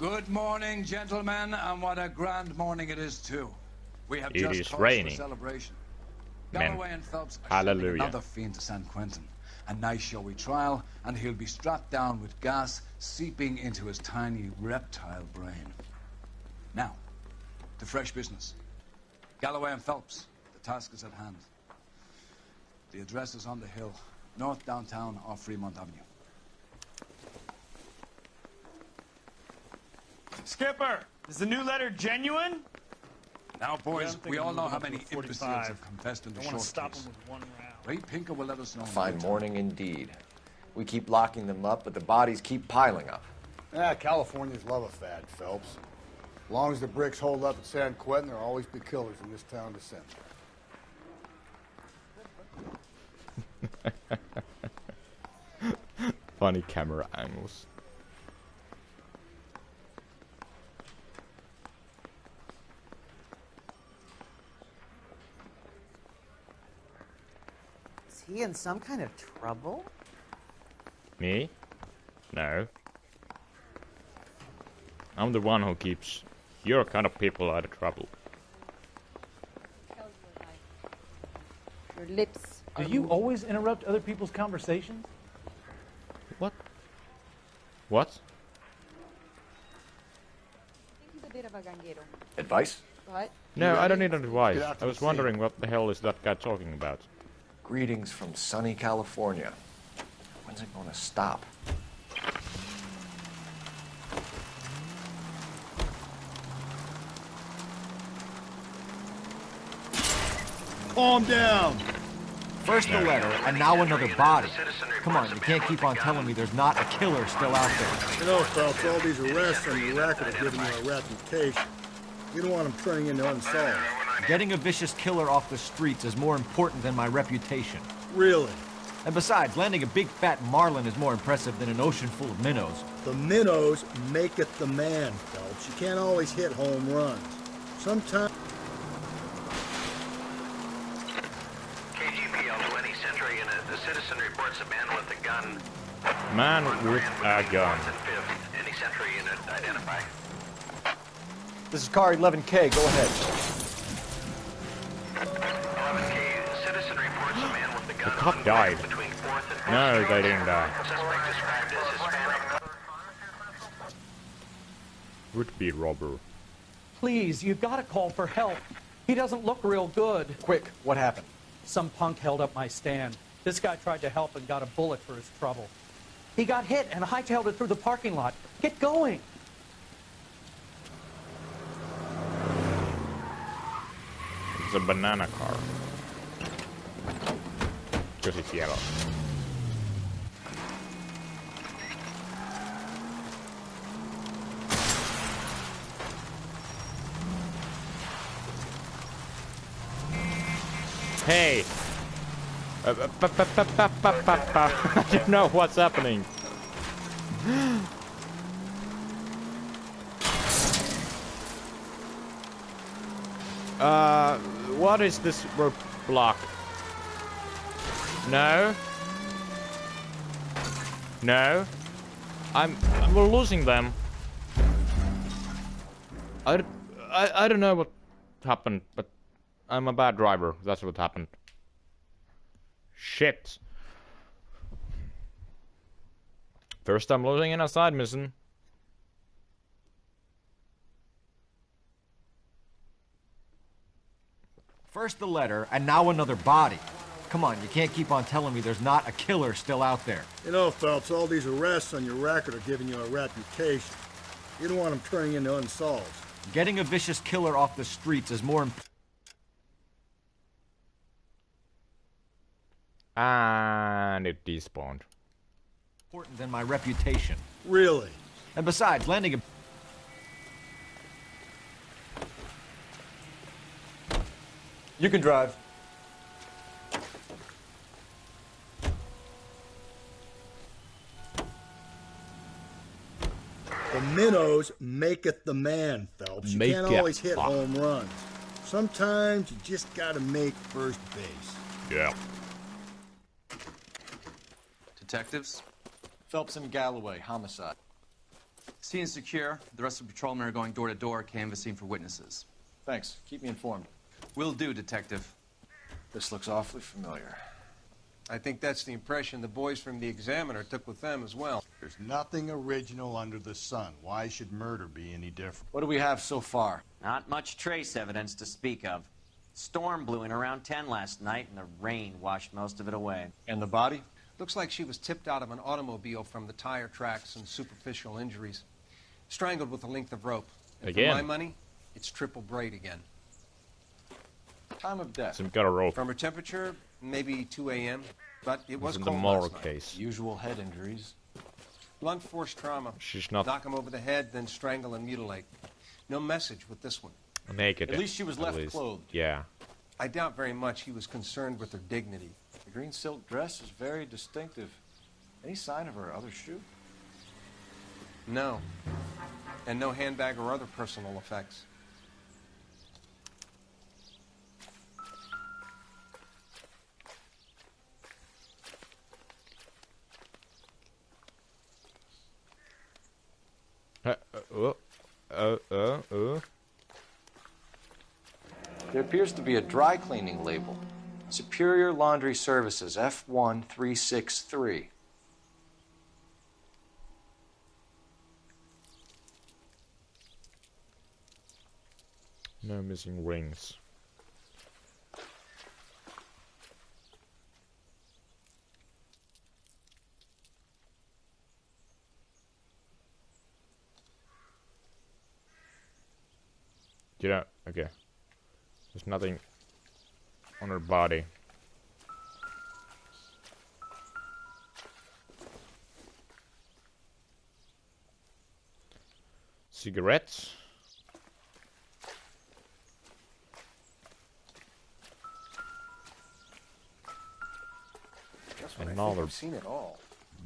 Good morning, gentlemen, and what a grand morning it is too. We have It just is cause raining. for celebration. Man. Galloway and Phelps are Hallelujah. sending another fiend to San Quentin. A nice showy trial, and he'll be strapped down with gas seeping into his tiny reptile brain. Now, to fresh business. Galloway and Phelps, the task is at hand. The address is on the hill, north downtown off Fremont Avenue. Skipper, is the new letter genuine? Now, boys, we all know how many imbeciles have confessed in the short stop case. him with one round. Ray Pinker will let us know. Fine morning indeed. We keep locking them up, but the bodies keep piling up. Californians love a fad, Phelps. As long as the bricks hold up at San Quentin, there'll always be killers in this town to send. Funny camera angles. Is he in some kind of trouble? Me? No. I'm the one who keeps your kind of people out of trouble. Your lips. Do you always interrupt other people's conversations? What? What? I think he's a bit of a ganguero. Advice? What? No, I don't need advice. Get out to I was the wondering what the hell is that guy talking about. Greetings from sunny California. When's it going to stop? Calm down! First the letter, and now another body. Come on, you can't keep on telling me there's not a killer still out there. You know, Phelps, all these arrests on your record are giving you a reputation. You don't want them turning into unsolved. Getting a vicious killer off the streets is more important than my reputation. Really? And besides, landing a big fat marlin is more impressive than an ocean full of minnows. The minnows make it the man, Phelps. You can't always hit home runs. Sometimes... KGPL to any Central unit. The citizen reports a man with a gun. Man with a gun. Any Central unit identify. This is car 11K, go ahead. 11K, citizen reports a man with a gun. The cop died. Between 4th and No, they didn't die. Suspect described as Hispanic. Would-be robber. Please, you've got to call for help. He doesn't look real good. Quick, what happened? Some punk held up my stand. This guy tried to help and got a bullet for his trouble. He got hit and hightailed it through the parking lot. Get going. It's a banana car. Because it's yellow. Hey! I don't know what's happening. What is this rope block? No. No. We're losing them. I don't know what happened, but I'm a bad driver. That's what happened. Shit. First I'm losing in a side mission. First the letter, and now another body. Come on, you can't keep on telling me there's not a killer still out there. You know, Phelps, all these arrests on your record are giving you a reputation. You don't want them turning into unsolved. Getting a vicious killer off the streets is more important. And it despawned. Important than my reputation. Really? And besides, landing a... You can drive. The minnows make it the man, Phelps. You Make can't it. always hit home runs. Sometimes you just gotta make first base. Yeah. Detectives? Phelps and Galloway, homicide. Scene is secure. The rest of the patrolmen are going door to door, canvassing for witnesses. Thanks. Keep me informed. Will do, Detective. This looks awfully familiar. I think that's the impression the boys from the Examiner took with them as well. There's nothing original under the sun. Why should murder be any different? What do we have so far? Not much trace evidence to speak of. Storm blew in around 10 last night, and the rain washed most of it away. And the body? Looks like she was tipped out of an automobile from the tire tracks and superficial injuries. Strangled with a length of rope. And Again? for my money, it's triple braid again. Time of death. Some got a rope. From her temperature, maybe 2 a.m., but it was in cold the moral last night. case. Usual head injuries. Blunt force trauma. She's not Knock him over the head, then strangle and mutilate. No message with this one. naked. At least she was left clothed. Yeah. I doubt very much he was concerned with her dignity. The green silk dress is very distinctive. Any sign of her other shoe? No. And no handbag or other personal effects. There appears to be a dry cleaning label. Superior Laundry Services, F1363. No missing rings. Yeah, okay. There's nothing on her body. Cigarettes. Another seen it all.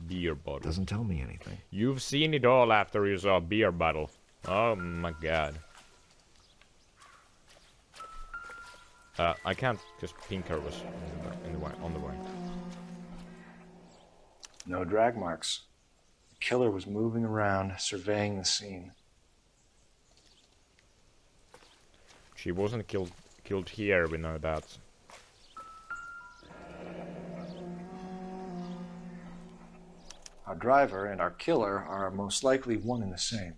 beer bottle. Doesn't tell me anything. You've seen it all after you saw a beer bottle. Oh my god. I can't because Pinker was on the way. No drag marks. The killer was moving around, surveying the scene. She wasn't killed here, we know that. Our driver and our killer are most likely one and the same.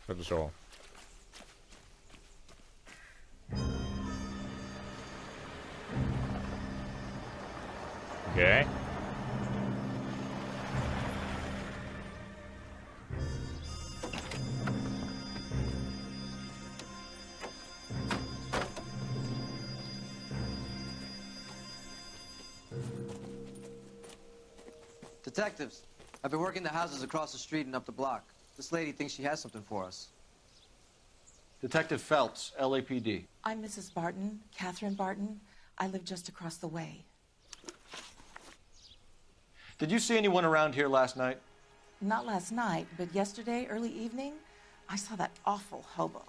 That was all. Okay. Detectives, I've been working the houses across the street and up the block. This lady thinks she has something for us. Detective Phelps, LAPD. I'm Mrs. Barton, Catherine Barton. I live just across the way. Did you see anyone around here last night? Not last night, but yesterday, early evening, I saw that awful hobo.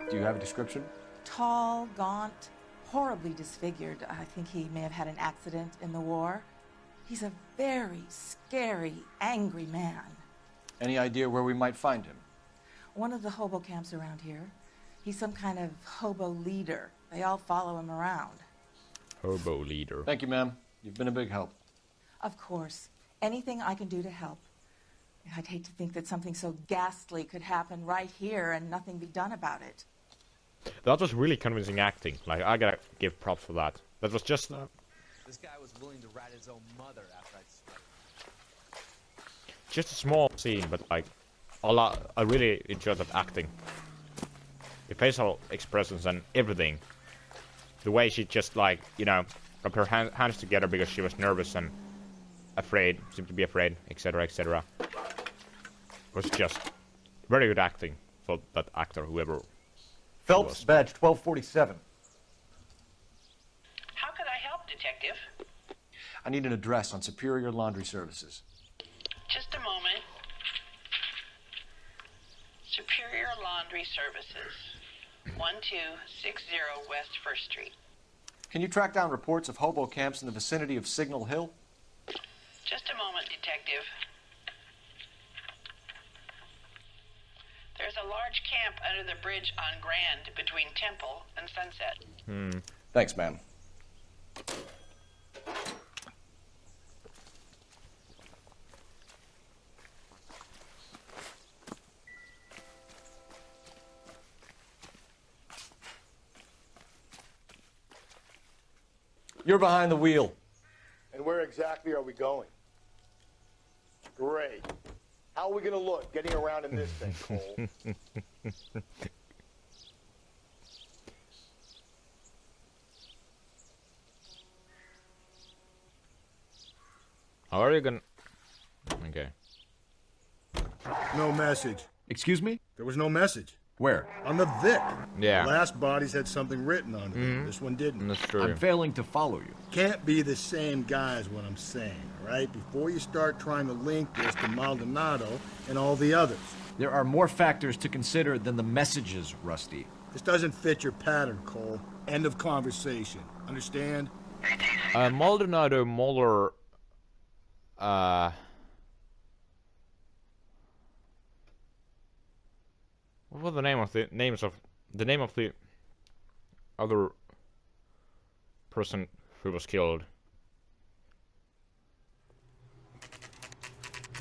Do you have a description? Tall, gaunt, horribly disfigured. I think he may have had an accident in the war. He's a very scary, angry man. Any idea where we might find him? One of the hobo camps around here. He's some kind of hobo leader. They all follow him around. Hobo leader. Thank you, ma'am. You've been a big help. Of course. Anything I can do to help. I'd hate to think that something so ghastly could happen right here and nothing be done about it. That was really convincing acting. Like, I gotta give props for that. That was just... This guy was willing to rat his own mother after I'd struck. just a small scene, but like, a lot. I really enjoyed that acting. The facial expressions and everything. The way she just like, you know, rubbed her hands together because she was nervous and afraid, seemed to be afraid, etc., etc. Was just very good acting for that actor, whoever. Phelps, badge 1247. How could I help, Detective? I need an address on Superior Laundry Services. Just a moment. Superior Laundry Services, 1260 West 1st Street. Can you track down reports of hobo camps in the vicinity of Signal Hill? Just a moment, Detective. There's a large camp under the bridge on Grand between Temple and Sunset. Thanks, ma'am. You're behind the wheel. And where exactly are we going? Great. How are we going to look getting around in this thing, Cole? How are you gonna... Okay. No message. Excuse me? There was no message. Where? On the Vic. Yeah. The last bodies had something written on them. This one didn't. That's true. I'm failing to follow you. Can't be the same guy is what I'm saying, all right? Before you start trying to link this to Maldonado and all the others. There are more factors to consider than the messages, Rusty. This doesn't fit your pattern, Cole. End of conversation. Understand? Maldonado, Muller... What was the name of the name of the other person who was killed?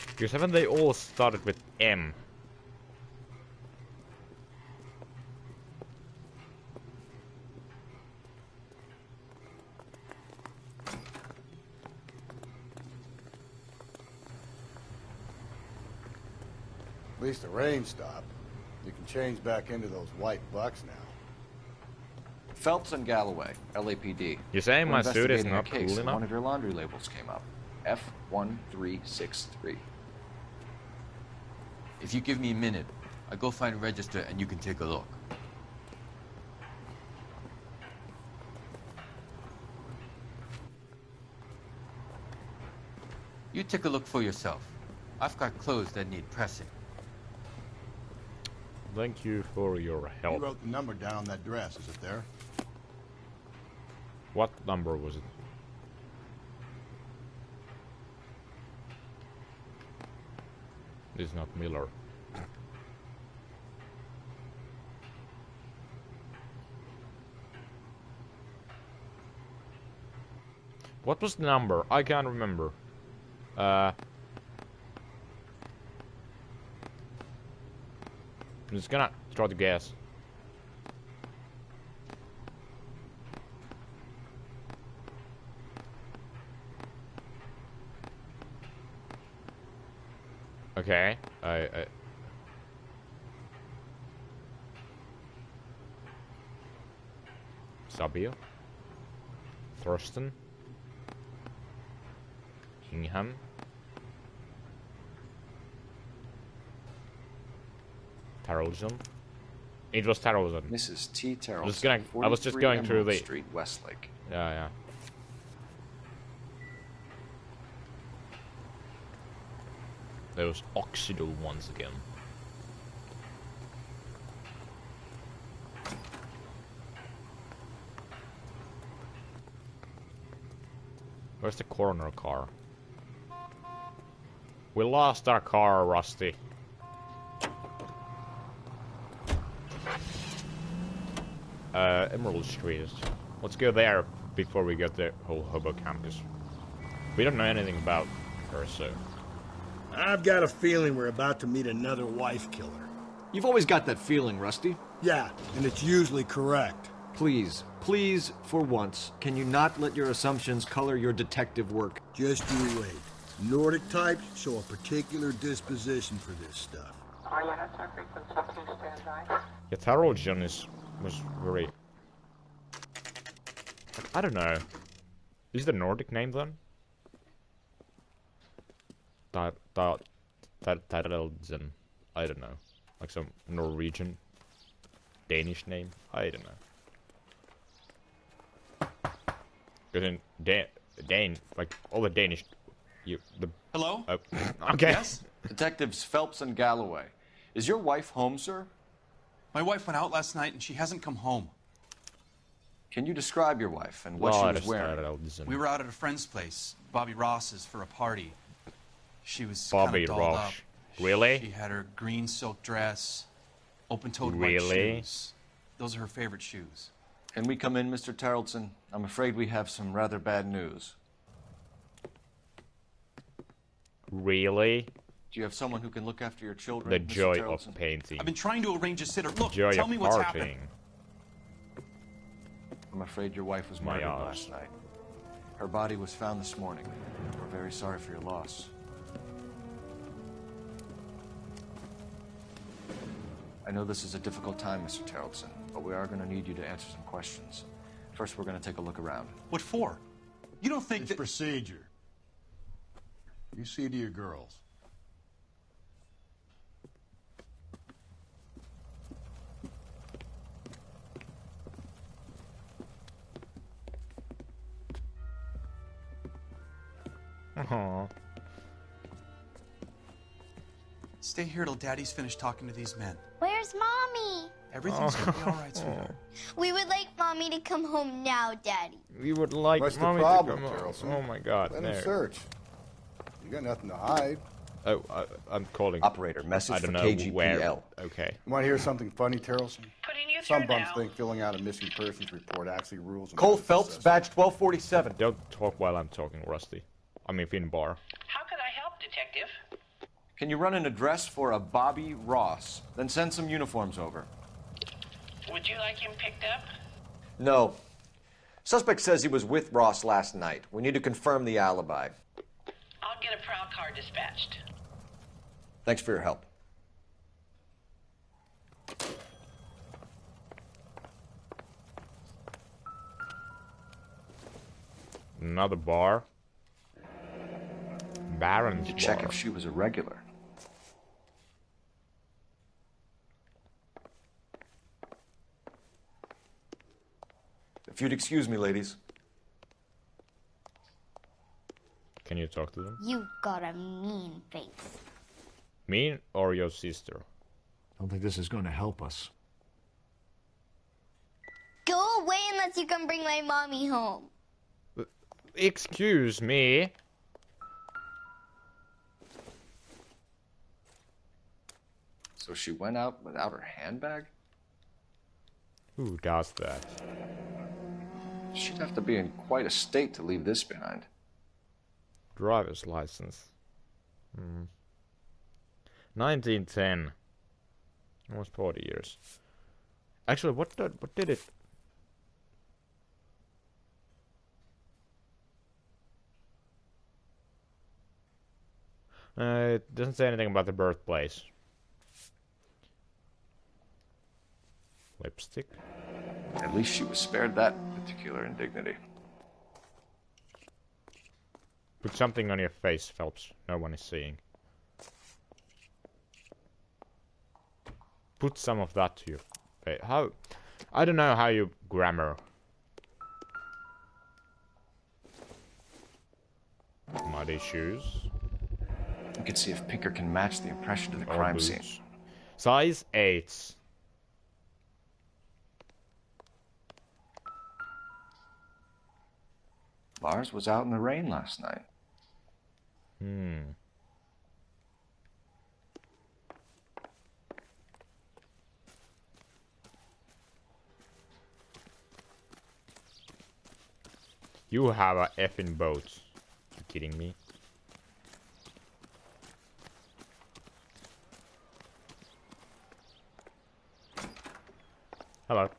Because haven't they all started with M? At least the rain stopped. You can change back into those white bucks now. Phelps and Galloway, LAPD. You saying my suit is Investigating a not case, cool and enough? one of your laundry labels came up. F1363. If you give me a minute, I'll go find a register and you can take a look. You take a look for yourself. I've got clothes that need pressing. Thank you for your You help. wrote the number down on that dress. Is it there? What number was it? It's not Miller. What was the number? I can't remember. I'm just gonna try to guess. Okay, Sabio, Thurston, Hingham, Tarrelson. It was Tarrelson. Mrs. T. Tarrelson. I was just going through the Street, Westlake. Yeah. Those Oxido once again. Where's the coroner car? We lost our car, Rusty. Emerald Street. Let's go there before we get the whole hobo campus. We don't know anything about her, so... I've got a feeling we're about to meet another wife killer. You've always got that feeling, Rusty. Yeah, and it's usually correct. Please, for once, can you not let your assumptions color your detective work? Just you wait. Nordic types show a particular disposition for this stuff. Yeah, Tarrelson was very... I don't know. Is the Nordic name then? Tarrelson. I don't know. Like some Norwegian, Danish name. I don't know. Because in Dane, like all the Danish, Hello? Okay. Yes? Detectives Phelps and Galloway. Is your wife home, sir? My wife went out last night and she hasn't come home. Can you describe your wife and what she was wearing? We were out at a friend's place, Bobby Ross's, for a party. She was Bobby kind of dolled Ross. up. Really? She had her green silk dress, open-toed white Really? shoes. Those are her favorite shoes. Can we come in, Mr. Tarleton? I'm afraid we have some rather bad news. Really? Do you have someone who can look after your children, The Mr. joy Tarleton? of painting. I've been trying to arrange a sitter. Look, Joy tell of me what's partying. happening. I'm afraid your wife was My murdered eyes. last night. Her body was found this morning. We're very sorry for your loss. I know this is a difficult time, Mr. Tarleton, but we are going to need you to answer some questions. First, we're going to take a look around. What for? You don't think It's that... procedure. You see to your girls. Aww. Stay here till Daddy's finished talking to these men. Where's Mommy? Everything's gonna be all right, sweetheart. We would like Mommy to come home now, Daddy. We would like What's the Mommy problem, to come home. Tarleton? Oh my God! Let no. him search. You got nothing to hide. Oh, I'm calling. Operator, message I don't for know KGPL. where. Okay. You want to hear something funny, Tarleton? Putting you Some through bums now. think filling out a missing persons report actually rules. them Cole out of Phelps, success. badge 1247. Don't talk while I'm talking, Rusty. I mean, Finbar. How could I help, Detective? Can you run an address for a Bobby Ross? Then send some uniforms over. Would you like him picked up? No. Suspect says he was with Ross last night. We need to confirm the alibi. I'll get a prowl car dispatched. Thanks for your help. Another bar. Baron's To check bar. if she was a regular. If you'd excuse me, ladies. Can you talk to them? You got a mean face. Me or your sister? I don't think this is going to help us. Go away unless you can bring my mommy home. Excuse me. So she went out without her handbag? Who does that? She'd have to be in quite a state to leave this behind. Driver's license. 1910. Almost 40 years. Actually, what did it? It doesn't say anything about the birthplace. Lipstick. At least she was spared that particular indignity. Put something on your face, Phelps. No one is seeing. Put some of that to your face. How? I don't know how you grammar. Muddy shoes. You can see if Pinker can match the impression to the Or crime boots. scene. Size 8. Lars was out in the rain last night. You have a effing boat. You kidding me? Hello.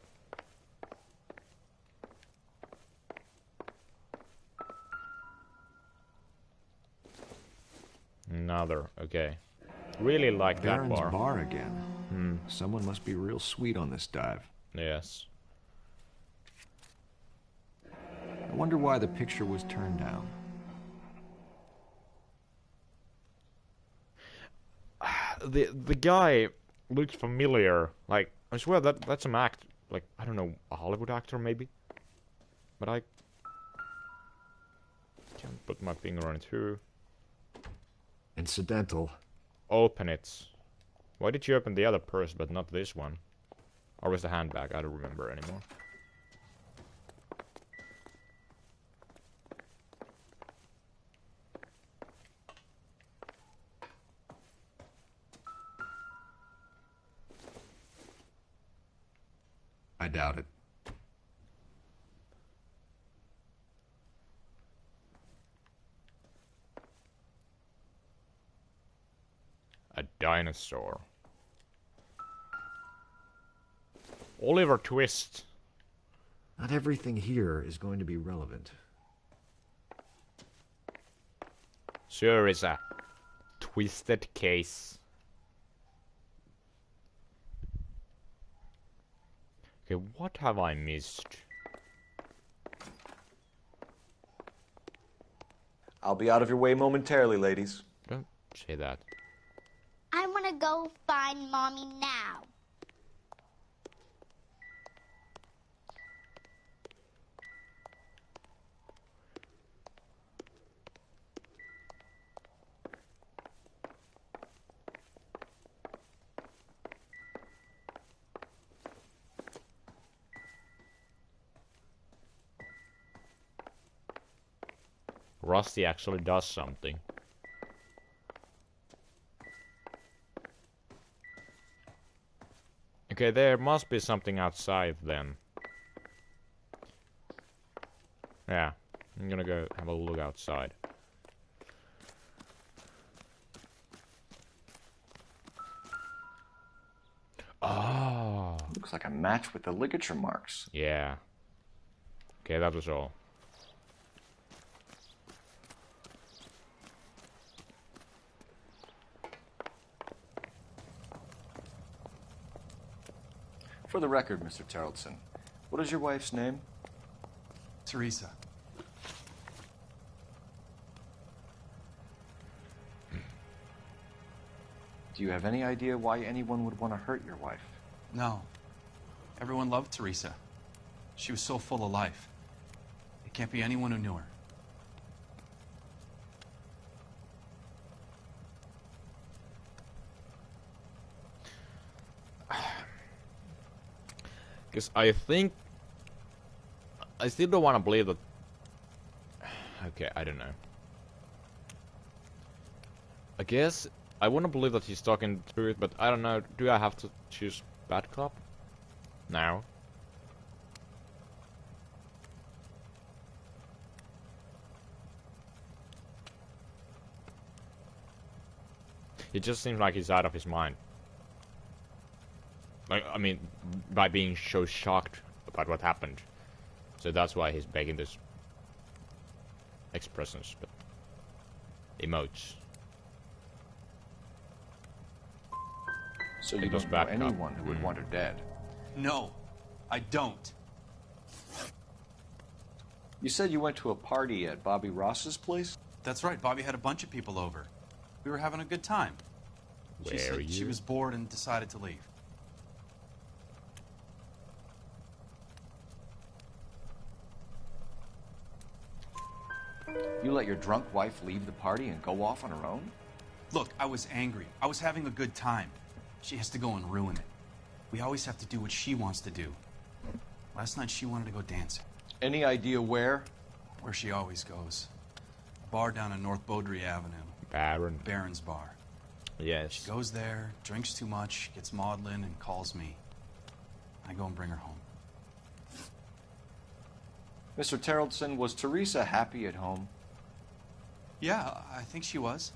Another, okay. Really like that Baron's bar. bar again. Someone must be real sweet on this dive. Yes. I wonder why the picture was turned down. The guy looks familiar. Like, I swear that's an act. Like, I don't know, a Hollywood actor maybe? But I can't put my finger on it. Who? Incidental. Open it. Why did you open the other purse but not this one? Or was the handbag? I don't remember anymore. I doubt it. A dinosaur. Oliver Twist. Not everything here is going to be relevant. Sure is a twisted case. Okay, what have I missed? I'll be out of your way momentarily, ladies. Don't say that. I want to go find Mommy now. Rusty actually does something. Okay, there must be something outside then. Yeah, I'm gonna go have a look outside. Oh. Looks like a match with the ligature marks. Yeah. Okay, that was all. For the record, Mr. Terrellson, what is your wife's name? Teresa. Do you have any idea why anyone would want to hurt your wife? No. Everyone loved Teresa. She was so full of life. It can't be anyone who knew her. Because I think... I still don't want to believe that... Okay, I don't know. I guess I wouldn't believe that he's talking the truth, but I don't know. Do I have to choose bad cop? Now? It just seems like he's out of his mind. Like, I mean, by being so shocked about what happened. So that's why he's making this expressions, but emotes. So you don't know anyone who would want her dead? No, I don't. You said you went to a party at Bobby Ross's place? That's right, Bobby had a bunch of people over. We were having a good time. She said she was bored and decided to leave. You let your drunk wife leave the party and go off on her own? Look, I was angry. I was having a good time. She has to go and ruin it. We always have to do what she wants to do. Last night she wanted to go dancing. Any idea where? Where she always goes. A bar down on North Beaudry Avenue. Baron's bar. Yes. She goes there, drinks too much, gets maudlin, and calls me. I go and bring her home. Mr. Terrellson, was Teresa happy at home? Yeah, I think she was.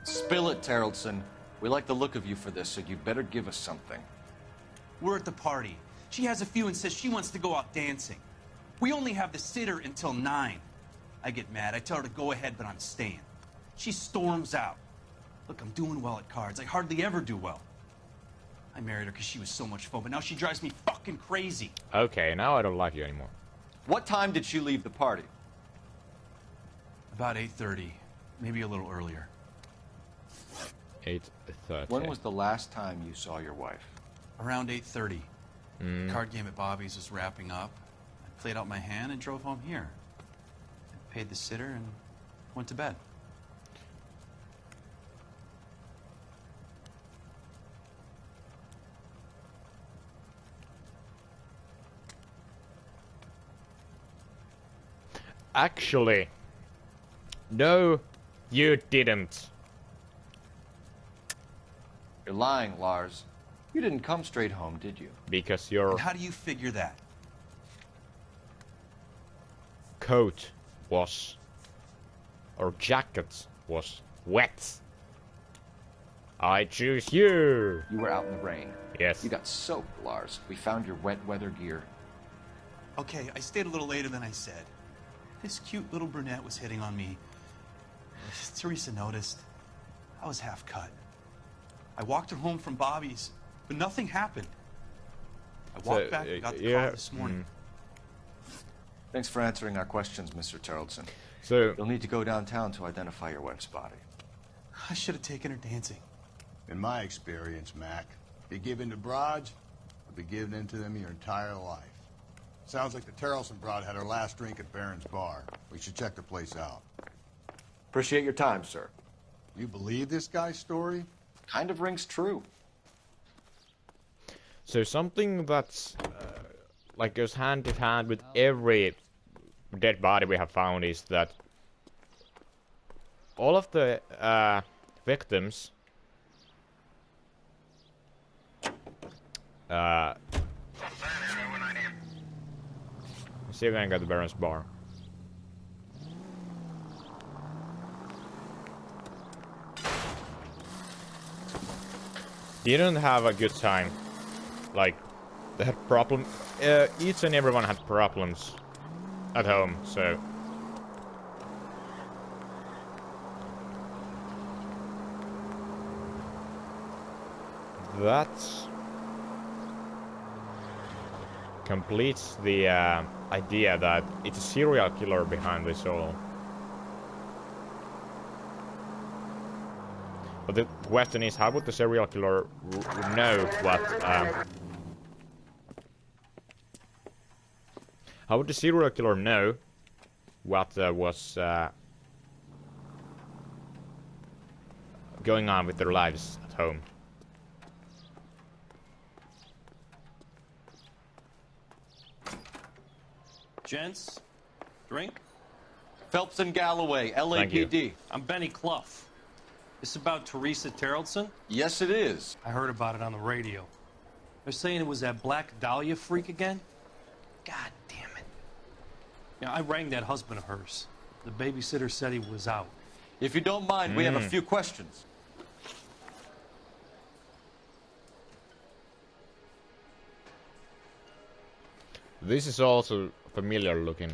Spill it, Terrellson. We like the look of you for this, so you better give us something. We're at the party. She has a few and says she wants to go out dancing. We only have the sitter until 9. I get mad. I tell her to go ahead, but I'm staying. She storms out. Look, I'm doing well at cards. I hardly ever do well. I married her because she was so much fun, but now she drives me fucking crazy. Okay, now I don't like you anymore. What time did she leave the party? About 8:30, maybe a little earlier. 8:30. When was the last time you saw your wife? Around 8:30. The card game at Bobby's was wrapping up. I played out my hand and drove home here. I paid the sitter and went to bed. Actually, no You didn't. You're lying, Lars. You didn't come straight home, did you? Because your And how do you figure that? coat was, or jacket was wet. I choose you. You were out in the rain. Yes. You got soaked, Lars. We found your wet weather gear. Okay, I stayed a little later than I said. This cute little brunette was hitting on me. Teresa noticed. I was half cut. I walked her home from Bobby's, but nothing happened. I walked back and got the car this morning. Thanks for answering our questions, Mr. Tarleton. So you'll need to go downtown to identify your wife's body. I should have taken her dancing. In my experience, Mac, you give in to broads, you'll be giving in to them your entire life. Sounds like the Tarleton broad had her last drink at Barron's bar. We should check the place out. Appreciate your time, sir. You believe this guy's story? Kind of rings true. So something that's like goes hand in hand with every dead body we have found is that all of the victims let's see if I can get the Baron's bar. Didn't have a good time. Like, they had problem. Each and everyone had problems at home, so. That completes the idea that it's a serial killer behind this all. But the question is, how would the serial killer know what? How would the serial killer know what was going on with their lives at home? Gents, drink? Phelps and Galloway, LAPD. I'm Benny Clough. This about Teresa Tarleton? Yes, it is. I heard about it on the radio. They're saying it was that Black Dahlia freak again? God damn it. Yeah, I rang that husband of hers. The babysitter said he was out. If you don't mind, we have a few questions. This is also a familiar looking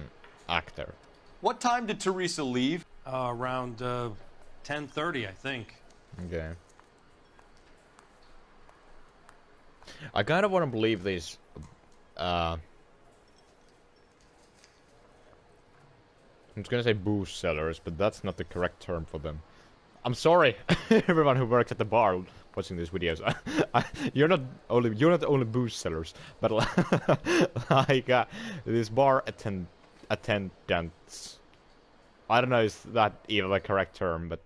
actor. What time did Teresa leave? Around 10:30, I think. Okay. I kind of want to believe these. I'm just gonna say booze sellers, but that's not the correct term for them. I'm sorry, everyone who works at the bar watching these videos. You're not only booze sellers, but like these bar attendants. I don't know if that even the correct term, but.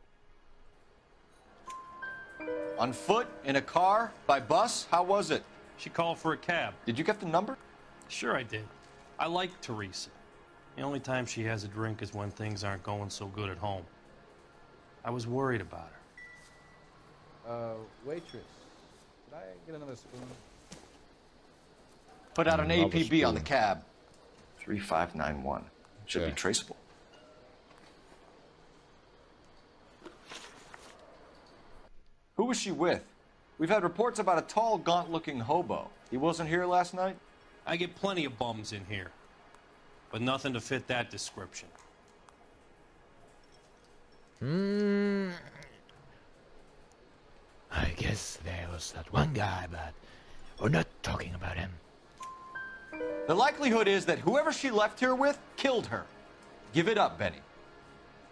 On foot? In a car? By bus? How was it? She called for a cab. Did you get the number? Sure I did. I like Teresa. The only time she has a drink is when things aren't going so good at home. I was worried about her. Waitress, could I get another spoon? Put out an APB on the cab. 3591. Should be traceable. Who was she with? We've had reports about a tall, gaunt-looking hobo. He wasn't here last night? I get plenty of bums in here, but nothing to fit that description. I guess there was that one guy, but we're not talking about him. The likelihood is that whoever she left here with killed her. Give it up, Benny.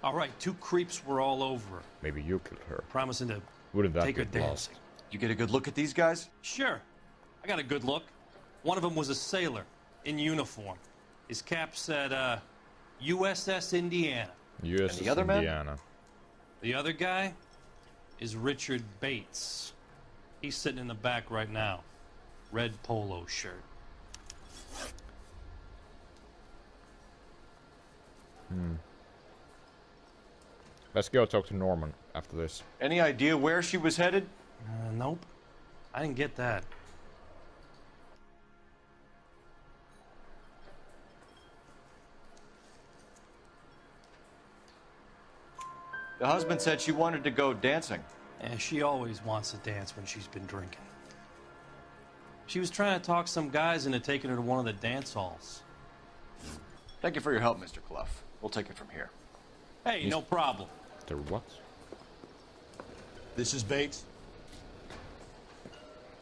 All right, 2 creeps were all over her. Maybe you killed her. Promising to Wouldn't that take her be dancing. You get a good look at these guys? Sure. I got a good look. One of them was a sailor in uniform. His cap said, USS Indiana. USS And the other man? Indiana. The other guy is Richard Bates. He's sitting in the back right now. Red polo shirt. Let's go talk to Norman after this. Any idea where she was headed? Nope. I didn't get that. The husband said she wanted to go dancing. And she always wants to dance when she's been drinking. She was trying to talk some guys into taking her to one of the dance halls. Thank you for your help, Mr. Clough. We'll take it from here. Hey, no problem. The what? This is Bates.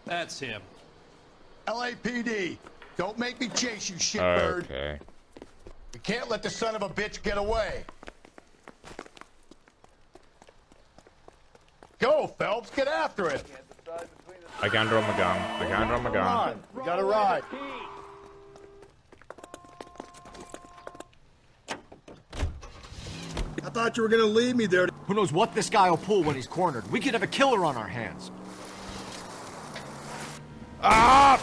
That's him. LAPD. Don't make me chase you, shitbird. Okay. We can't let the son of a bitch get away. Go, Phelps. Get after it. I can't draw my gun. I can't draw my Come gun. on. We got a ride. I thought you were gonna leave me there. Who knows what this guy will pull when he's cornered? We could have a killer on our hands. Ah!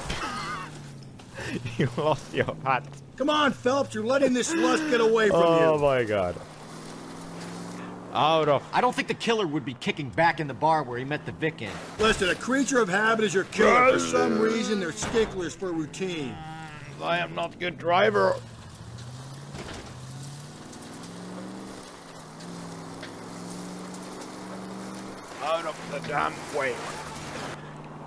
You lost your hat. Come on, Phelps, you're letting this lust get away from you. Oh my god. Out of... I don't think the killer would be kicking back in the bar where he met the Vic in. Listen, a creature of habit is your killer. For some reason, they're sticklers for routine. I am not a good driver. Out of the damn way.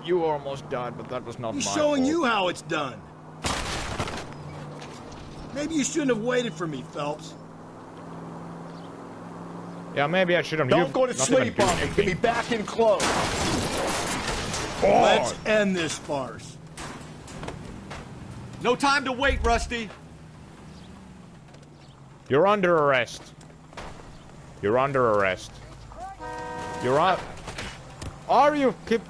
You almost died, but that was not He's my showing fault. you how it's done. Maybe you shouldn't have waited for me, Phelps. Yeah, maybe I should have. Don't go to sleep on me. Get me back in close. Let's end this farce. No time to wait, Rusty. You're under arrest. You're under arrest. You're on. Are you? Keep.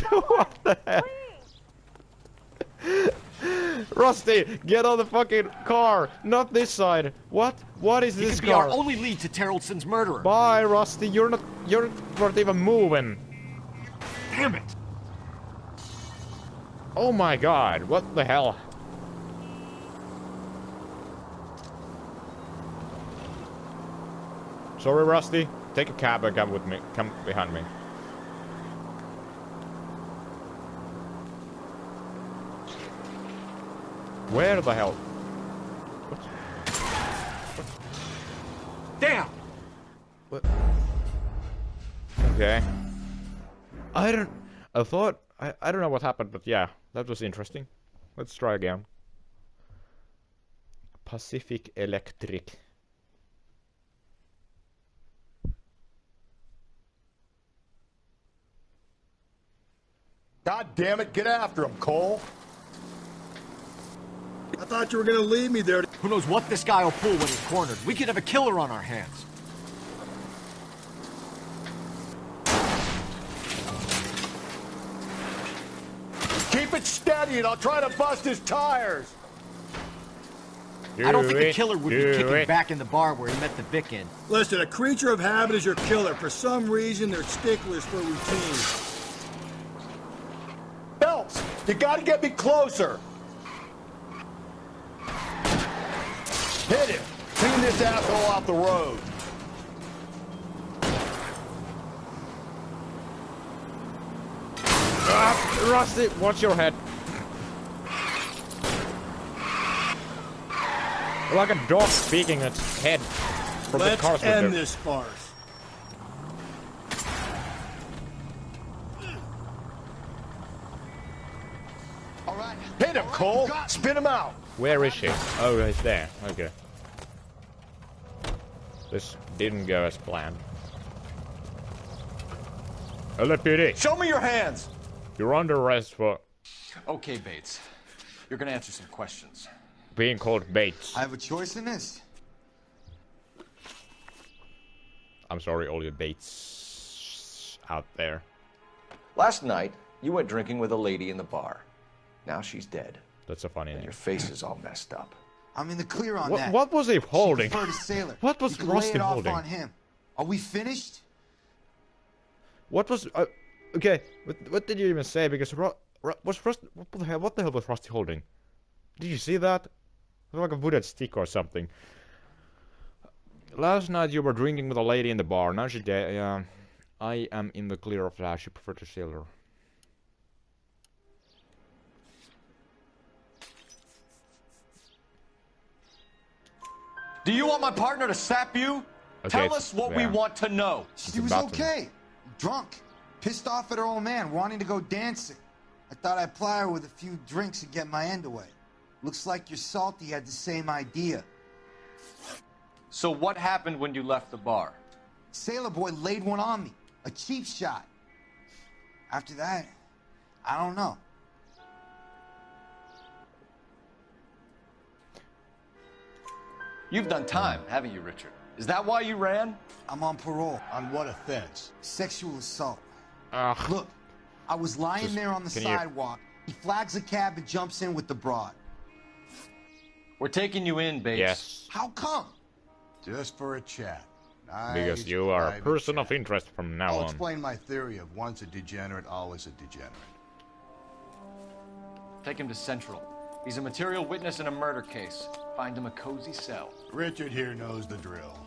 What the hell? Rusty, get on the fucking car, not this side. What? What is this He could be car? our only lead to Terreldson's murderer. Bye, Rusty. You're not even moving. Damn it! Oh my God! What the hell? Sorry, Rusty. Take a cab and come with me. Come behind me. Where the hell? What? Damn! What? Okay. I don't know what happened, but yeah, that was interesting. Let's try again. Pacific Electric. God damn it, get after him, Cole. I thought you were gonna leave me there. Who knows what this guy will pull when he's cornered? We could have a killer on our hands. Keep it steady and I'll try to bust his tires. I don't think the killer would be kicking back in the bar where he met the Vic in. Listen, a creature of habit is your killer. For some reason, they're sticklers for routine. Phelps, you gotta get me closer. Hit him. Clean this asshole off the road. Rusty, watch your head. Like a dog speaking its head from the car's Let's end window. this farce. All right. Hit him, Cole. Spin him out. Where is she? Oh, it's there. Okay. This didn't go as planned. LAPD. Show me your hands. You're under arrest for Okay, Bates. You're gonna answer some questions. being called Bates. I have a choice in this. I'm sorry, all you Bates out there. Last night, you went drinking with a lady in the bar. Now she's dead. That's a funny And name. your face is all messed up. I'm in the clear on that. What was he holding? She preferred a sailor. What was you can Rusty lay it off holding? on him. Are we finished? What was okay? What did you even say? Because was Rusty? What the hell was Rusty holding? Did you see that? It was like a wooden stick or something. Last night you were drinking with a lady in the bar. Now she's dead. Yeah, I am in the clear of that. She preferred to sail her. Do you want my partner to sap you? Okay, Tell us what we want to know. She was okay. Drunk. Pissed off at her old man, wanting to go dancing. I thought I'd ply her with a few drinks and get my end away. Looks like your salty had the same idea. So what happened when you left the bar? Sailor boy laid one on me. A cheap shot. After that, I don't know. You've done time, haven't you, Richard? Is that why you ran? I'm on parole. On what offense? Sexual assault. Ugh. Look, I was lying there on the sidewalk. He flags a cab and jumps in with the broad. We're taking you in, Bates. Yes. How come? Just for a chat. Nice, Because you are a person of interest from now I'll on. explain my theory of once a degenerate, always a degenerate. Take him to Central. He's a material witness in a murder case. Find him a cozy cell. Richard here knows the drill.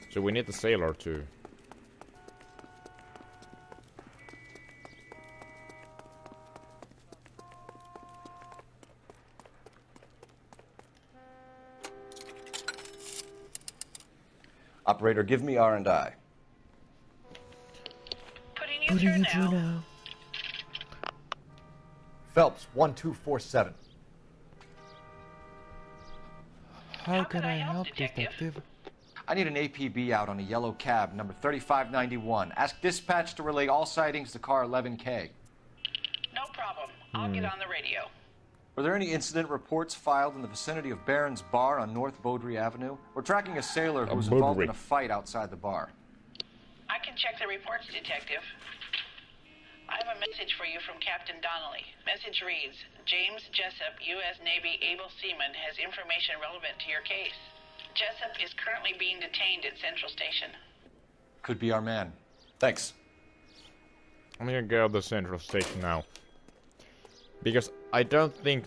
So we need the sailor too. Operator, give me R&I. Putting you through now. Phelps, 1247. How can I help, detective? I need an APB out on a yellow cab, number 3591. Ask dispatch to relay all sightings to car 11K. No problem. I'll get on the radio. Were there any incident reports filed in the vicinity of Barron's Bar on North Beaudry Avenue? We're tracking a sailor who was involved in a fight outside the bar. I can check the reports, Detective. I have a message for you from Captain Donnelly. Message reads, James Jessup, U.S. Navy able seaman, has information relevant to your case. Jessup is currently being detained at Central Station. Could be our man. Thanks. I'm gonna go to the Central Station now. Because I don't think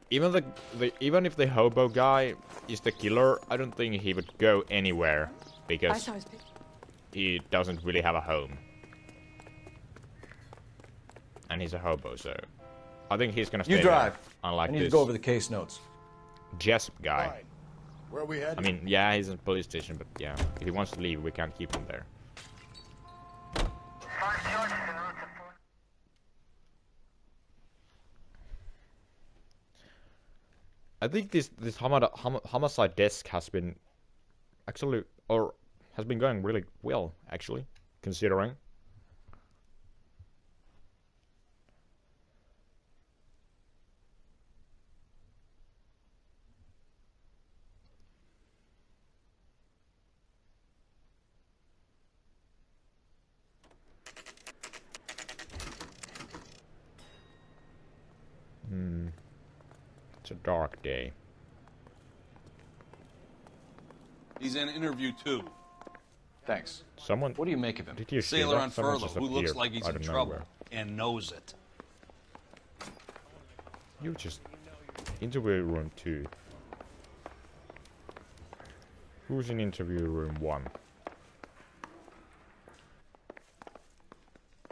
even if the hobo guy is the killer, I don't think he would go anywhere because he doesn't really have a home. And he's a hobo, so I think he's gonna stay You drive. there, unlike I need this to go over the case notes. Jessup guy. Fine. Where are we headed? I mean, yeah, he's in the police station, but yeah, if he wants to leave, we can't keep him there. I think this homicide desk has been actually, or has been going really well, actually, considering. It's a dark day. He's in interview 2. Thanks. Someone. What do you make of him? Did you see Sailor that? on Someone furlough just who looks appeared like he's out in of trouble nowhere. and knows it. You just interview room 2. Who's in interview room 1?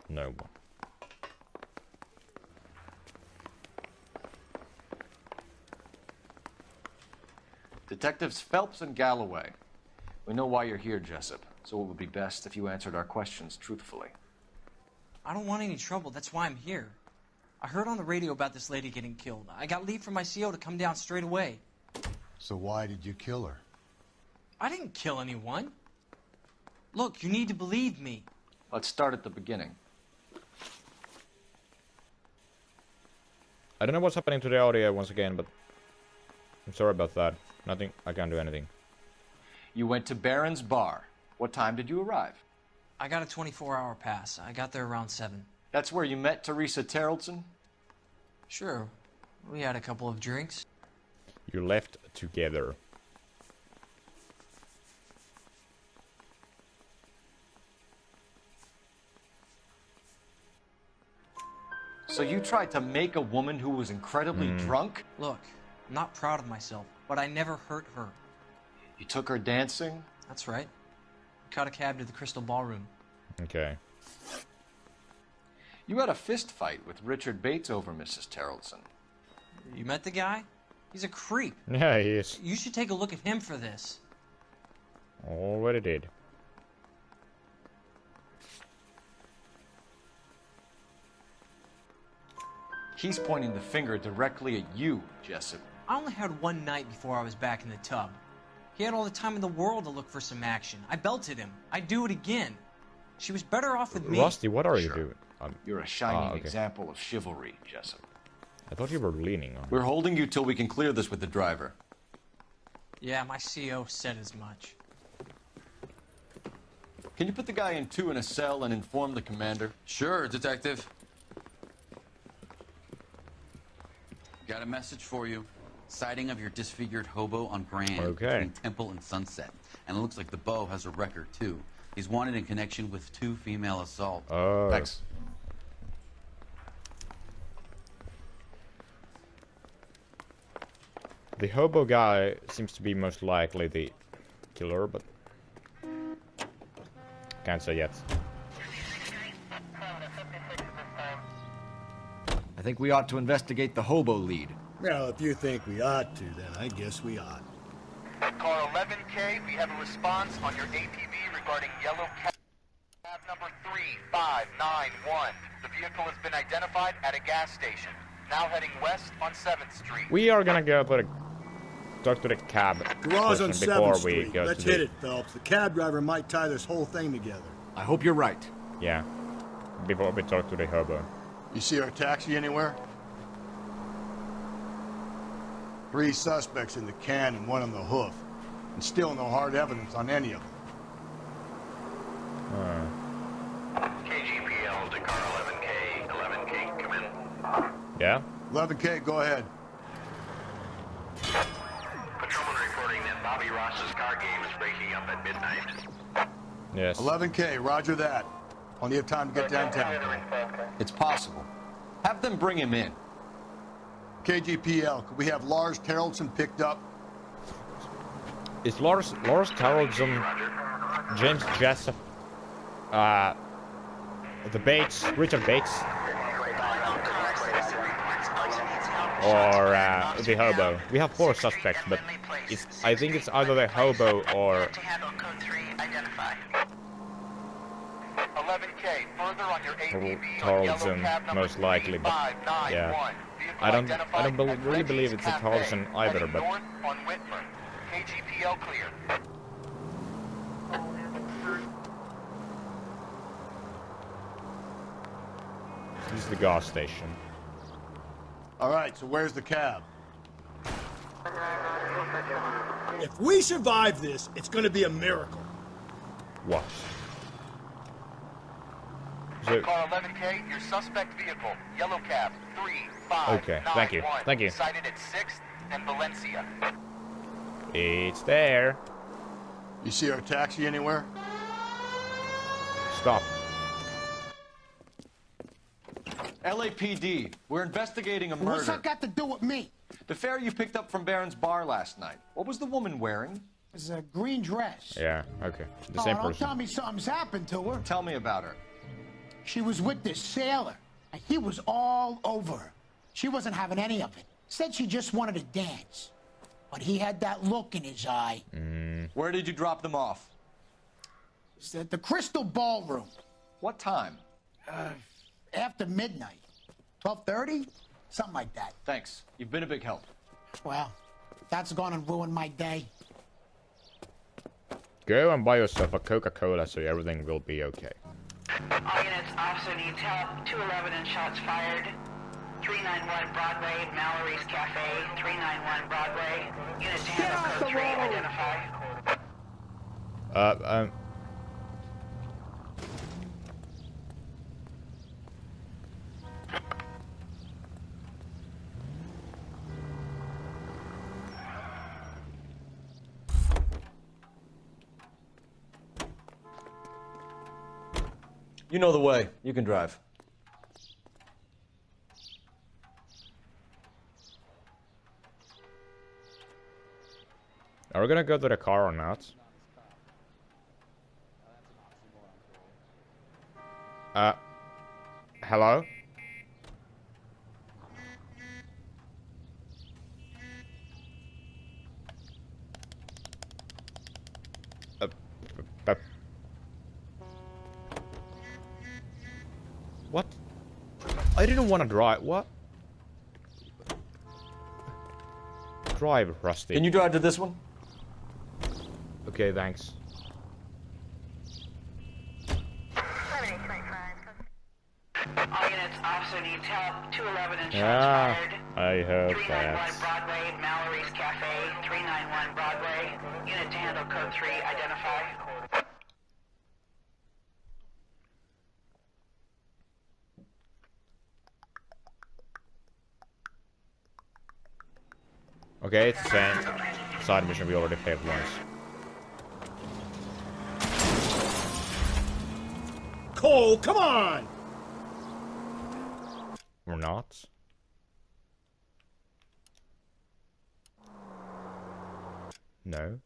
No one. Detectives Phelps and Galloway. We know why you're here, Jessup, so it would be best if you answered our questions truthfully. I don't want any trouble. That's why I'm here. I heard on the radio about this lady getting killed. I got leave from my CO to come down straight away. So why did you kill her? I didn't kill anyone. Look, you need to believe me. Let's start at the beginning. I don't know what's happening to the audio once again, but I'm sorry about that. Nothing. I can't do anything. You went to Barron's Bar. What time did you arrive? I got a 24-hour pass. I got there around 7. That's where you met Teresa Terrellson? Sure. We had a couple of drinks. You left together. So you tried to make a woman who was incredibly drunk? Look, I'm not proud of myself, but I never hurt her. You took her dancing? That's right. I caught a cab to the Crystal Ballroom. Okay. You had a fist fight with Richard Bates over Mrs. Terrelson. You met the guy? He's a creep. Yeah, he is. You should take a look at him for this. Already did. He's pointing the finger directly at you, Jessup. I only had one night before I was back in the tub. He had all the time in the world to look for some action. I belted him. I'd do it again. She was better off with me. Rusty, what are you doing? You're a shining example of chivalry, Jessup. I thought you were leaning on. We're holding you till we can clear this with the driver. Yeah, my CO said as much. Can you put the guy in 2 in a cell and inform the commander? Sure, Detective. Got a message for you. Sighting of your disfigured hobo on Grand between Temple and Sunset. And it looks like the Beau has a record, too. He's wanted in connection with 2 female assaults. Oh. Thanks. The hobo guy seems to be most likely the killer, but can't say yet. I think we ought to investigate the hobo lead. Well, if you think we ought to, then I guess we ought. Car 11K, we have a response on your APB regarding yellow cab number 3591. The vehicle has been identified at a gas station. Now heading west on 7th Street. We are gonna go to talk to the cab Garage on person 7th before Street. we go Let's to hit it, Phelps. The cab driver might tie this whole thing together. I hope you're right. Yeah. Before we talk to the hobo. You see our taxi anywhere? 3 suspects in the can and 1 on the hoof. And still no hard evidence on any of them. KGPL to car 11K. 11K, come in. Yeah? 11K, go ahead. Patrolman reporting that Bobby Ross's car game is breaking up at midnight. Yes. 11K, roger that. Plenty of time to get downtown. It's possible. Have them bring him in. KGPL, could we have Lars Terrelson picked up? Is Lars Terrelson, James Jessup, the Bates, Richard Bates, or the hobo? We have 4 suspects, but I think it's either the hobo or 11K, further on your APB Terrelson, most likely. But yeah, I don't really believe it's a Terrelson either. But north on Whitmer. KGPL clear. this is the gas station. All right, so where's the cab? If we survive this, it's going to be a miracle. What? Car 11K, your suspect vehicle, yellow cab, 3591. Okay, thank you, thank you. Sighted at 6th and Valencia. It's there. You see our taxi anywhere? Stop. LAPD, we're investigating a murder. What's that got to do with me? The fare you picked up from Barron's bar last night. What was the woman wearing? It's a green dress. Yeah, okay. The same Don't person. tell me something's happened to her. Tell me about her. She was with this sailor, and he was all over her. She wasn't having any of it. Said she just wanted to dance. But he had that look in his eye. Where did you drop them off? It's at the Crystal Ballroom. What time? After midnight. 12:30? Something like that. Thanks. You've been a big help. Well, that's gone and ruined my day. Go and buy yourself a Coca-Cola so everything will be okay. All units, officer needs help. 211 and shots fired. 391 Broadway, Mallory's Cafe. 391 Broadway. Unit to handle code 3, identify. You know the way. You can drive. Are we gonna go to the car or not? Hello? What? I didn't want to drive. What? Drive, Rusty. Can you drive to this one? Okay, thanks. All units, officer needs help. 211 and shots fired. I hope 391 Broadway, Mallory's Cafe. 391 Broadway. Unit to handle code 3. Identify. Okay, it's the same side mission we already failed once. Cole, come on! Or not? No.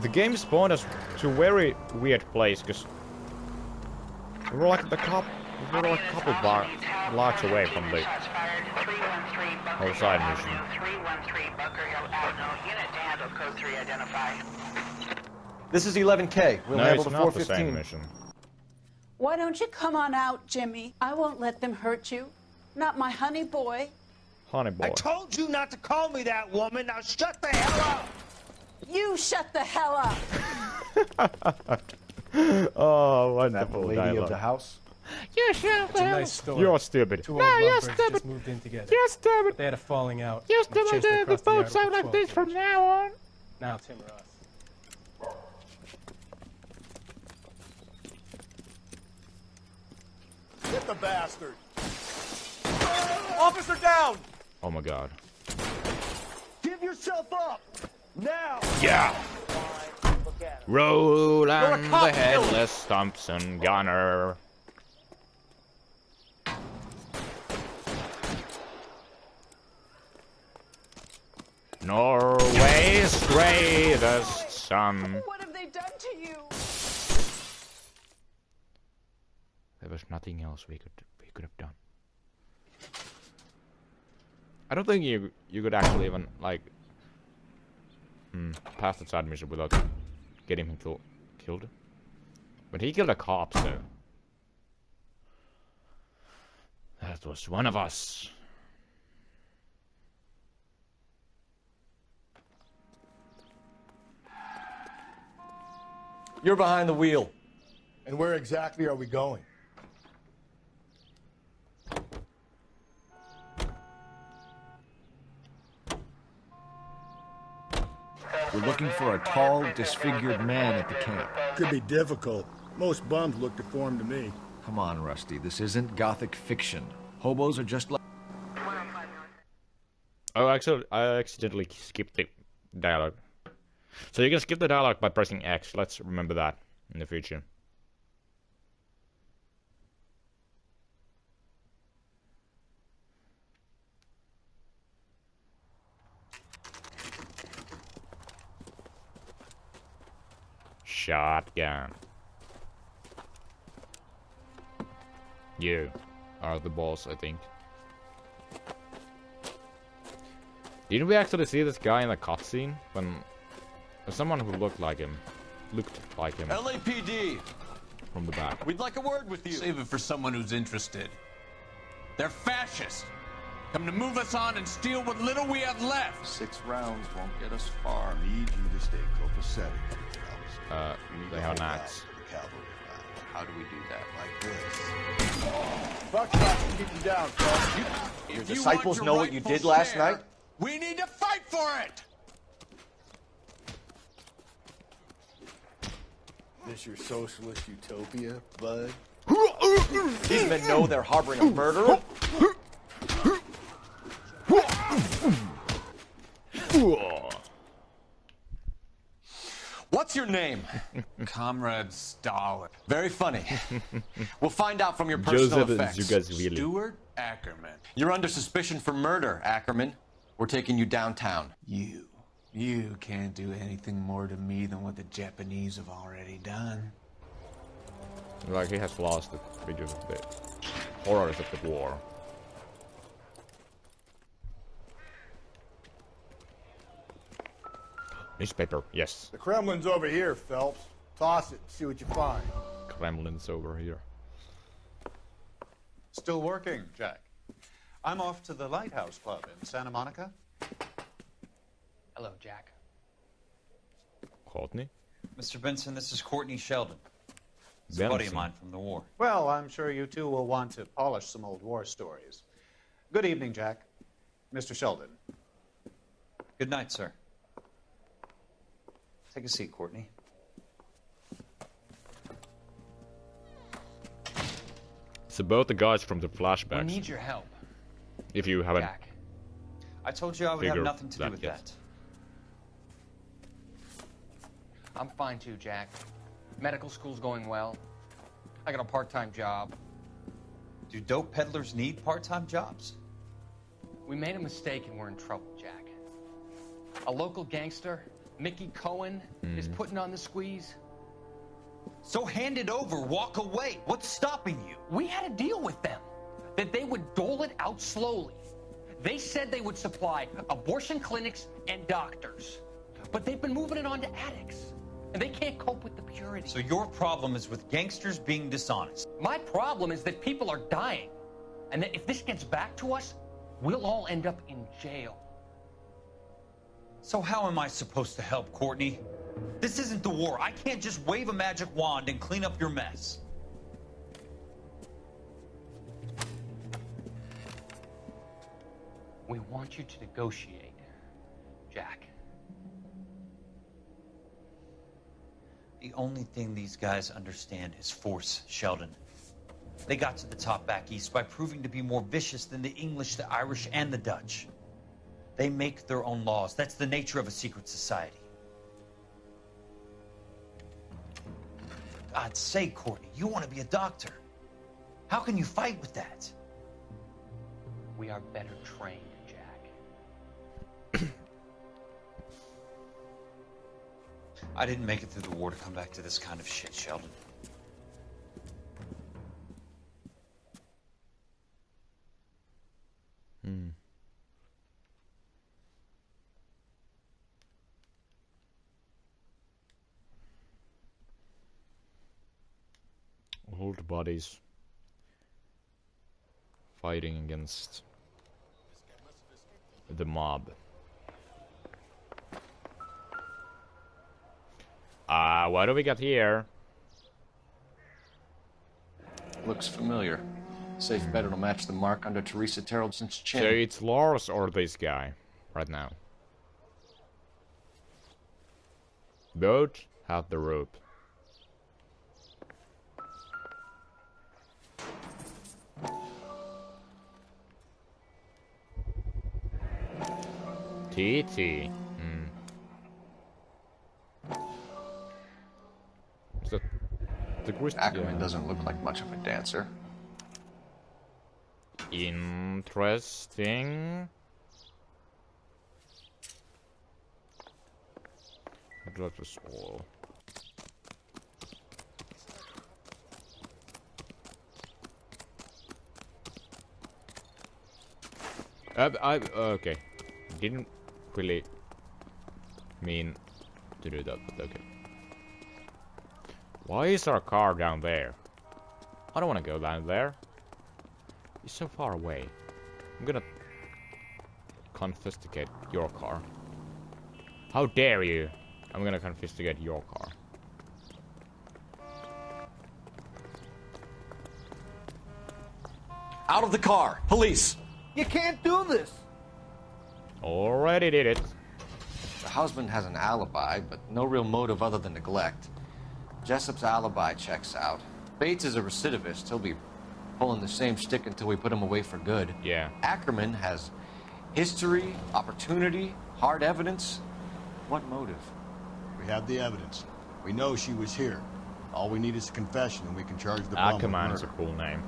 The game spawned us to a very weird place, because we were like a couple blocks away from the whole side mission. 313 Bunker Hill Avenue. Unit to handle code 3. Identify. This is 11K. We'll no, handle it's the not 415. the same mission. Why don't you come on out, Jimmy? I won't let them hurt you. Not my honey boy. Honey boy. I told you not to call me that, woman. Now shut the hell up. You shut the hell up. Oh, wonderful lady dialogue. of the house. You shut It's a nice story. You're stupid. Two old lovebirds just moved in together. You're stupid. They had a falling out. You're We've chased stupid. them The across boat yard sound with like this 12 from now on. Now timber us. Get the bastard! Officer down! Oh my god. Give yourself up. Now. Yeah. Roland the Headless Thompson Gunner. Norway's greatest son. What have they done to you? There was nothing else we could have done. I don't think you could actually even like pass the side mission without getting him killed. But he killed a cop, so that was one of us. You're behind the wheel. And where exactly are we going? We're looking for a tall, disfigured man at the camp. Could be difficult. Most bums look deformed to me. Come on, Rusty. This isn't gothic fiction. Hobos are just like... Oh, actually, I accidentally skipped the dialogue. So you can skip the dialogue by pressing X. Let's remember that in the future. Shotgun. You are the boss, I think. Didn't we actually see this guy in the cutscene? When someone who looked like him. LAPD! From the back. We'd like a word with you. Save it for someone who's interested. They're fascists. Come to move us on and steal what little we have left. 6 rounds won't get us far. I need you to stay copacetic. They have an axe. How do we do that? Like this. Fuck not to keep you down, Phelps. Your disciples know what you did last night? We need to fight for it! This your socialist utopia, bud? These men know they're harboring a murderer. What's your name? Comrade Stalin. Very funny. We'll find out from your personal effects. Stuart Ackerman. You're under suspicion for murder, Ackerman. We're taking you downtown. You can't do anything more to me than what the Japanese have already done. Like he has lost it because of the horrors of the war. Newspaper, yes. The Kremlin's over here, Phelps. Toss it, see what you find. Kremlin's over here. Still working, Jack. I'm off to the Lighthouse Club in Santa Monica. Hello, Jack. Courtney? Mr. Benson, this is Courtney Sheldon. It's a buddy of mine from the war. Well, I'm sure you two will want to polish some old war stories. Good evening, Jack. Mr. Sheldon. Good night, sir. Take a seat, Courtney. So both the guys from the flashbacks. We need your help. If you haven't. Jack. I told you I would have nothing to do with that. I'm fine too, Jack. Medical school's going well. I got a part-time job. Do dope peddlers need part-time jobs? We made a mistake and we're in trouble, Jack. A local gangster, Mickey Cohen, is putting on the squeeze. So hand it over, walk away. What's stopping you? We had a deal with them that they would dole it out slowly. They said they would supply abortion clinics and doctors, but they've been moving it on to addicts, and they can't cope with the purity. So your problem is with gangsters being dishonest. My problem is that people are dying, and that if this gets back to us, we'll all end up in jail. So how am I supposed to help, Courtney? This isn't the war. I can't just wave a magic wand and clean up your mess. We want you to negotiate, Jack. The only thing these guys understand is force, Sheldon. They got to the top back east by proving to be more vicious than the English, the Irish, and the Dutch. They make their own laws. That's the nature of a secret society. For God's sake, Courtney, you want to be a doctor. How can you fight with that? We are better trained, Jack. I didn't make it through the war to come back to this kind of shit, Sheldon. Old bodies fighting against the mob. What do we got here? Looks familiar. Safe bet it'll match the mark under Teresa Terrelson's chin. So it's Lars or this guy right now. Both have the rope. TT. Ackerman doesn't look like much of a dancer. Interesting. That was all. Okay. Didn't really mean to do that, but okay. Why is our car down there? I don't want to go down there. It's so far away. I'm gonna confiscate your car. How dare you? I'm gonna confiscate your car. Out of the car! Police! You can't do this! Already did it. The husband has an alibi, but no real motive other than neglect. Jessup's alibi checks out. Bates is a recidivist. He'll be pulling the same stick until we put him away for good. Yeah. Ackerman has history, opportunity, hard evidence. What motive? We have the evidence. We know she was here. All we need is a confession and we can charge the bum with Ackerman is a murder. cool name.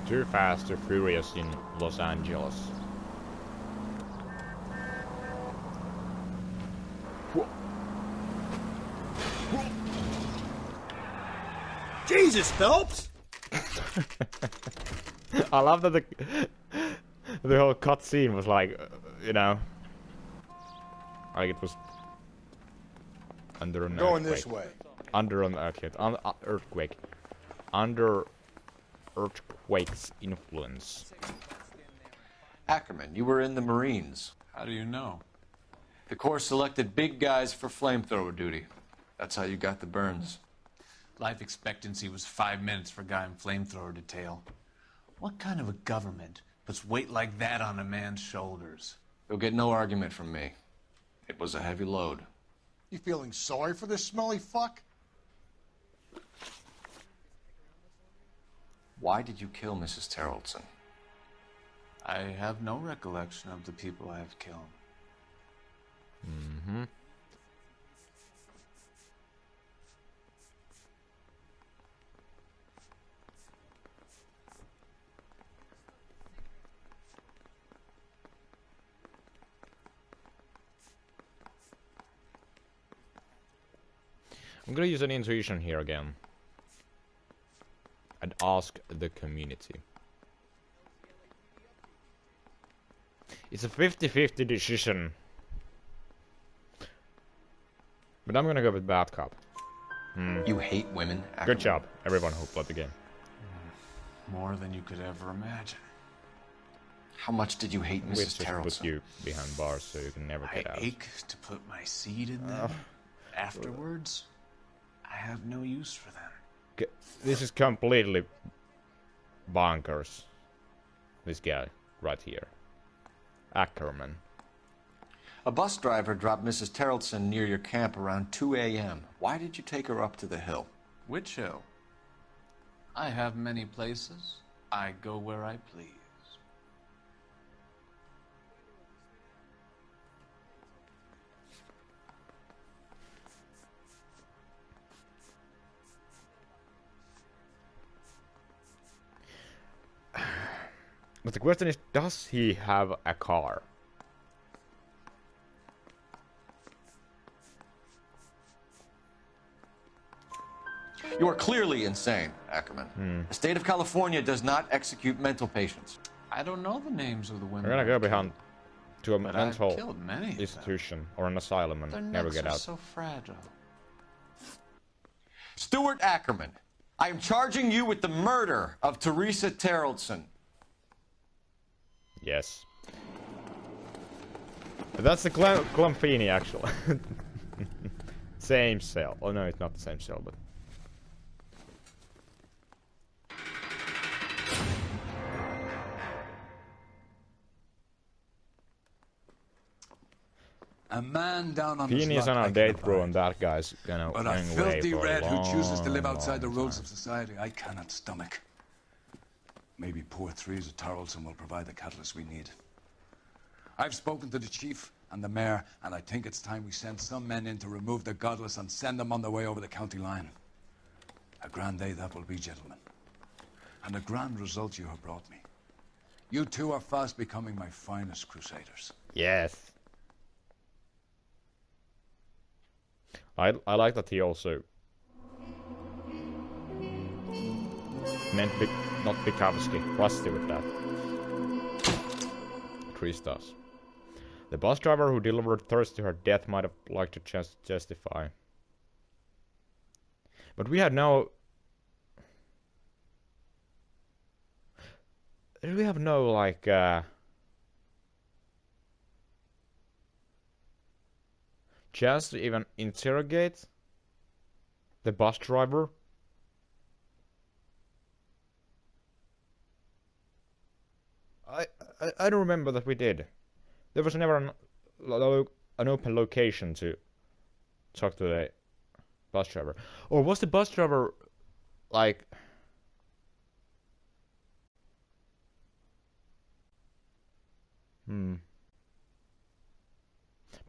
Too Fast, Too Furious in Los Angeles. Jesus, Phelps! I love that the whole cutscene was like, you know, like it was under an Going earthquake. this way. Under an earthquake. Under earthquake's influence. Ackerman, you were in the Marines. How do you know? The Corps selected big guys for flamethrower duty. That's how you got the burns. Life expectancy was 5 minutes for a guy in flamethrower detail. What kind of a government puts weight like that on a man's shoulders? You'll get no argument from me. It was a heavy load. You feeling sorry for this smelly fuck? Why did you kill Mrs. Terrelson? I have no recollection of the people I have killed. Mm-hmm. I'm gonna use an intuition here again. And ask the community. It's a 50-50 decision. But I'm gonna go with bad cop. You hate women, Ackerman. Good job, everyone who played the game. More than you could ever imagine. How much did you hate We Mrs. just Terrelson? put you behind bars so you can never get out. I ache to put my seed in them. Afterwards, I have no use for them. This is completely bonkers. This guy, right here. Ackerman. A bus driver dropped Mrs. Terrelson near your camp around 2 a.m. Why did you take her up to the hill? Which hill? I have many places. I go where I please. But the question is, does he have a car? You are clearly insane, Ackerman. The state of California does not execute mental patients. I don't know the names of the women. We're gonna go behind to a But I've mental killed many of them. institution or an asylum and Their never necks get are out. so fragile. Stuart Ackerman, I am charging you with the murder of Teresa Terrelson. Yes. That's the Glamfini, actually. Same cell. Oh no, it's not the same cell, but... A man down on Feeney his is luck on a I date can bro, abide. and that guy's gonna But a hang away filthy for a red who chooses to long, live outside the long rules time. of society, I cannot stomach. Maybe poor Threes of Tarleton will provide the catalyst we need. I've spoken to the chief and the mayor, and I think it's time we send some men in to remove the godless and send them on their way over the county line. A grand day that will be, gentlemen. And a grand result you have brought me. You two are fast becoming my finest crusaders. Yes. I like that he also meant not Bukowski, rusty with that. Chris does. The bus driver who delivered Thirst to her death might have liked to just justify. But we had no... We have no, like, chance to even interrogate the bus driver. I don't remember that we did. There was never an open location to talk to the bus driver. Or was the bus driver like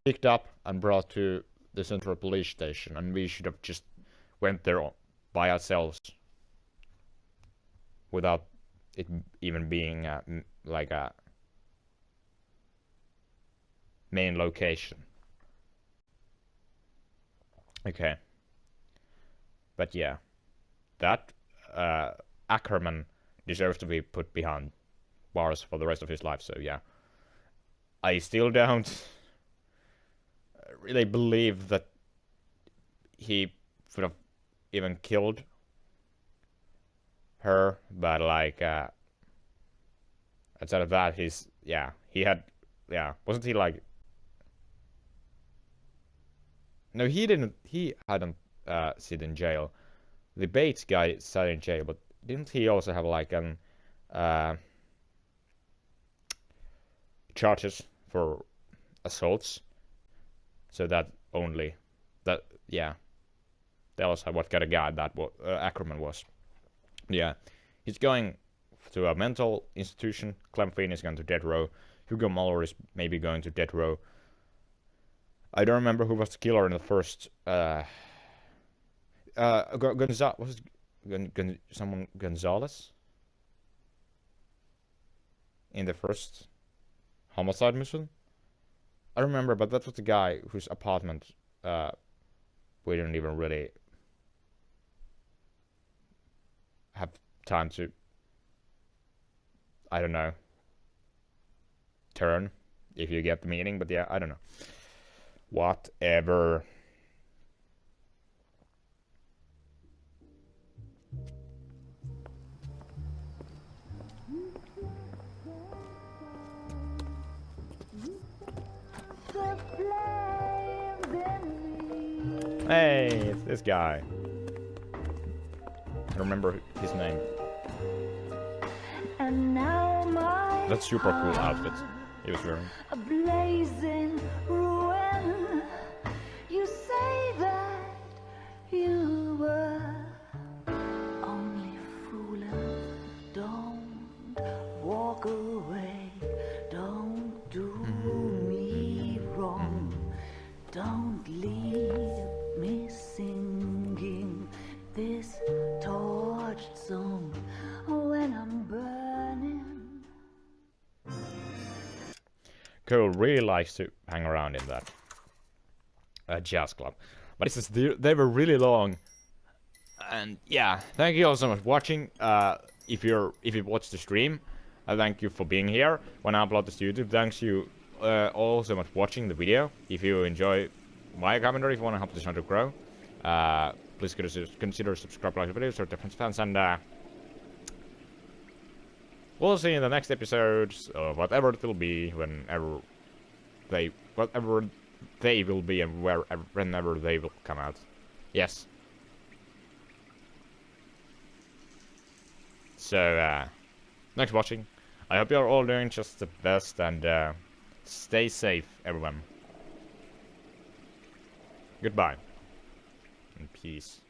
picked up and brought to the central police station, and we should have just went there by ourselves without it even being like a main location. Okay. But yeah, that Ackerman deserves to be put behind bars for the rest of his life, so yeah. I still don't really believe that he would have even killed her, but like outside of that, he wasn't he like, no, he hadn't sit in jail. The Bates guy sat in jail, but didn't he also have like an charges for assaults? So that only that, yeah, that was what kind of guy that Ackerman was. Yeah, he's going to a mental institution. Clem Finn is going to death row. Hugo Muller is maybe going to death row. I don't remember who was the killer in the first. Gonzalez in the first homicide mission. I remember, but that was the guy whose apartment we didn't even really have time to, I don't know, turn, if you get the meaning, but yeah, I don't know. Whatever. Hey, it's this guy. I remember his name. And now my That's super cool outfit he was wearing. A blazing ruin. You say that you were only fooling. Don't walk away. Don't do me wrong. Don't leave me singing this torched song when I'm burning. Cole really likes to hang around in that jazz club, but they were really long. And yeah, thank you all so much for watching. If you watched the stream, thank you for being here. When I upload this to YouTube, thanks you all so much for watching the video. If you enjoy my commentary, if you want to help this channel grow, please consider subscribing, like the videos, or different fans, and we'll see you in the next episodes, whatever it will be, whatever they will be, and whenever they will come out. Yes. So, thanks for watching. I hope you're all doing just the best, and stay safe, everyone. Goodbye. And peace.